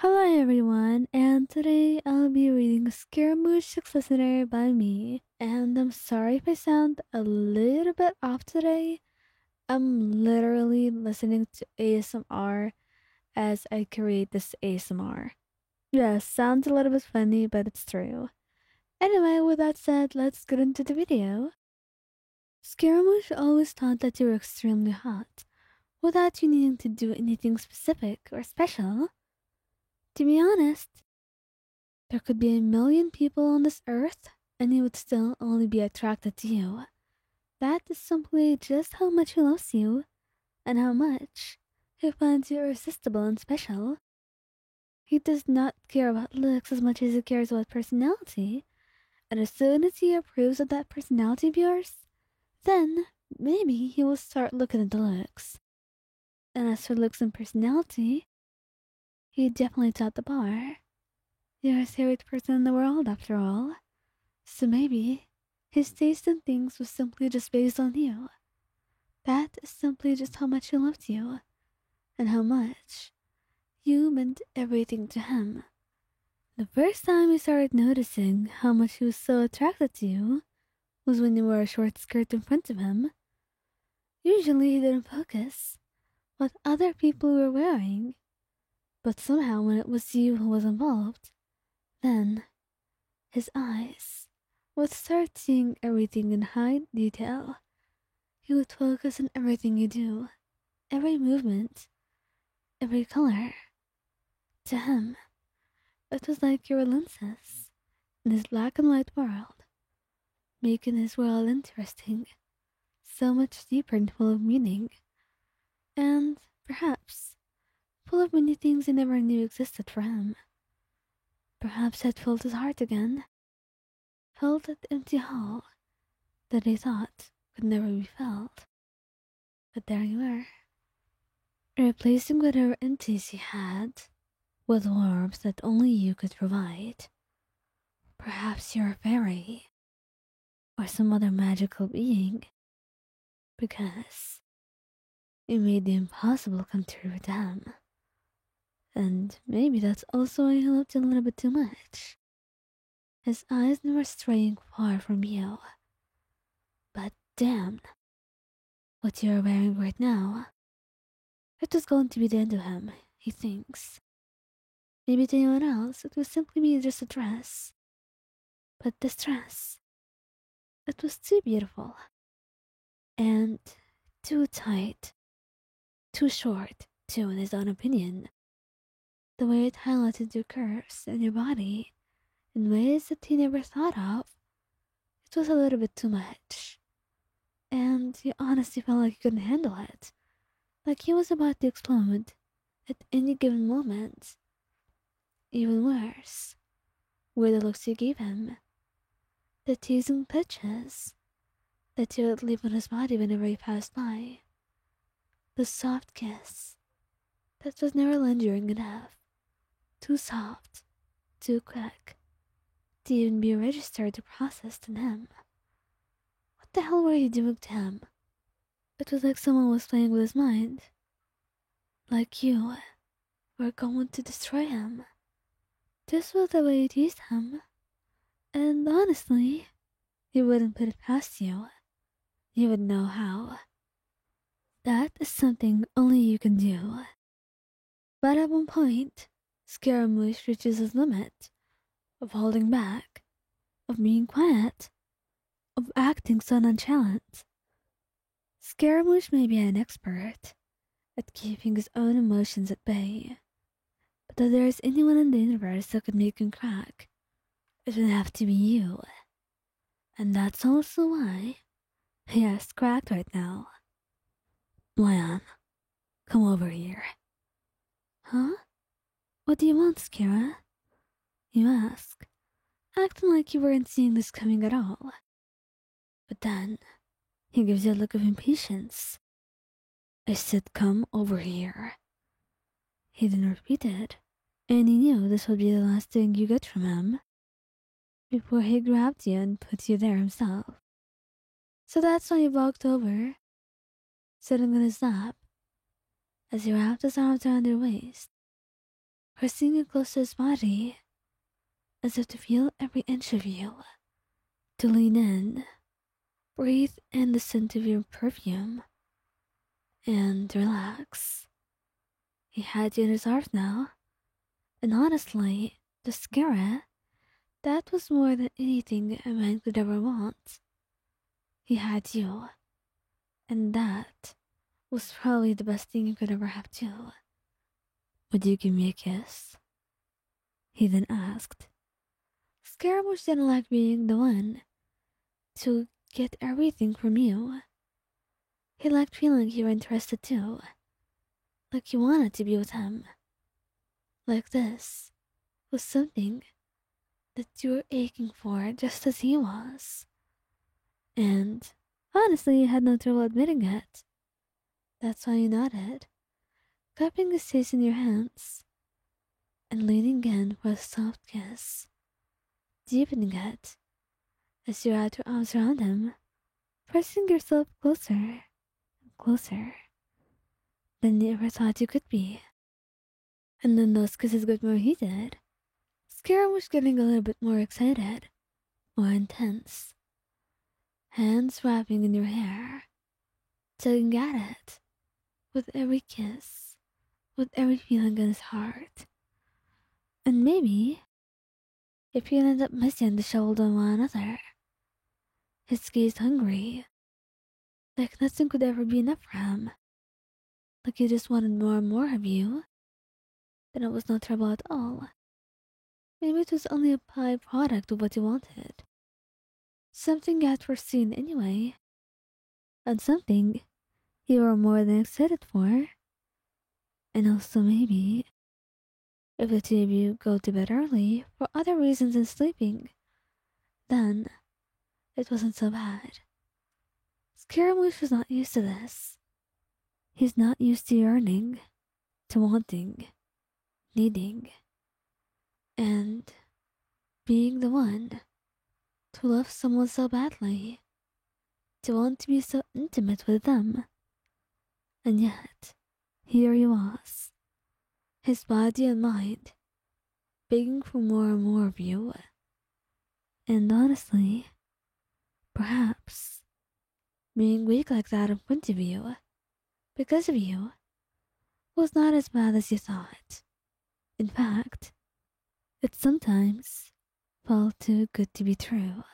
Hello everyone, and today I'll be reading Scaramouche Successor by me. And I'm sorry if I sound a little bit off today. I'm literally listening to ASMR as I create this ASMR. Yeah, sounds a little bit funny, but it's true. Anyway, with that said, let's get into the video. Scaramouche always thought that you were extremely hot, without you needing to do anything specific or special. To be honest, there could be a million people on this earth, and he would still only be attracted to you. That is simply just how much he loves you, and how much he finds you irresistible and special. He does not care about looks as much as he cares about personality, and as soon as he approves of that personality of yours, then maybe he will start looking at the looks. And as for looks and personality, he definitely topped the bar. You're his favorite person in the world, after all. So maybe his taste in things was simply just based on you. That is simply just how much he loved you, and how much you meant everything to him. The first time he started noticing how much he was so attracted to you was when you wore a short skirt in front of him. Usually he didn't focus what other people were wearing, but somehow when it was you who was involved, then his eyes would start seeing everything in high detail. He would focus on everything you do, every movement, every color. To him, it was like your lenses in his black and white world, making his world interesting, so much deeper and full of meaning, and perhaps full of many things he never knew existed for him. Perhaps had filled his heart again, filled that empty hole that he thought could never be filled. But there you were, replacing whatever empties he had with warmth that only you could provide. Perhaps you're a fairy or some other magical being, because you made the impossible come true with them. And maybe that's also why he loved you a little bit too much. His eyes never straying far from you. But damn, what you're wearing right now, it was going to be the end of him, he thinks. Maybe to anyone else, it would simply be just a dress. But this dress, it was too beautiful. And too tight. Too short, too, in his own opinion. The way it highlighted your curves and your body in ways that he never thought of, it was a little bit too much. And he honestly felt like he couldn't handle it. Like he was about to explode at any given moment. Even worse were the looks you gave him. The teasing touches that you would leave on his body whenever he passed by. The soft kiss that was never lingering enough. Too soft, too quick, to even be registered or processed in him. What the hell were you doing to him? It was like someone was playing with his mind. Like you were going to destroy him. This was the way you teased him. And honestly, he wouldn't put it past you. You would know how. That is something only you can do. But at one point, Scaramouche reaches his limit of holding back, of being quiet, of acting so nonchalant. Scaramouche may be an expert at keeping his own emotions at bay, but if there is anyone in the universe that could make him crack, it would have to be you. And that's also why he has cracked right now. Lion, come over here. Huh? What do you want, Skara? You ask, acting like you weren't seeing this coming at all. But then, he gives you a look of impatience. I said, come over here. He then repeated, and he knew this would be the last thing you get from him before he grabbed you and put you there himself. So that's why he walked over, sitting on his lap, as he wrapped his arms around your waist, pressing you close to his body, as if to feel every inch of you, to lean in, breathe in the scent of your perfume, and relax. He had you in his arms now, and honestly, to scare it, that was more than anything a man could ever want. He had you, and that was probably the best thing you could ever have too. Would you give me a kiss? He then asked. Scaramouche didn't like being the one to get everything from you. He liked feeling you were interested too, like you wanted to be with him. Like this was something that you were aching for just as he was. And honestly, you had no trouble admitting it. That's why you nodded, cupping his face in your hands and leaning in for a soft kiss, deepening it as you wrapped your arms around him, pressing yourself closer and closer than you ever thought you could be. And then those kisses got more heated. Scaramouche getting a little bit more excited, more intense. Hands wrapping in your hair, tugging at it, with every kiss, with every feeling in his heart. And maybe, if you end up missing the shoulder on one another, his gaze hungry, like nothing could ever be enough for him, like he just wanted more and more of you, then it was no trouble at all. Maybe it was only a byproduct of what you wanted. Something you had foreseen anyway, and something you were more than excited for. And also maybe, if the two of you go to bed early for other reasons than sleeping, then it wasn't so bad. Scaramouche was not used to this. He's not used to yearning, to wanting, needing, and being the one to love someone so badly, to want to be so intimate with them. And yet, here he was, his body and mind, begging for more and more of you. And honestly, perhaps being weak like that in front of you, because of you, was not as bad as you thought. In fact, it sometimes felt too good to be true.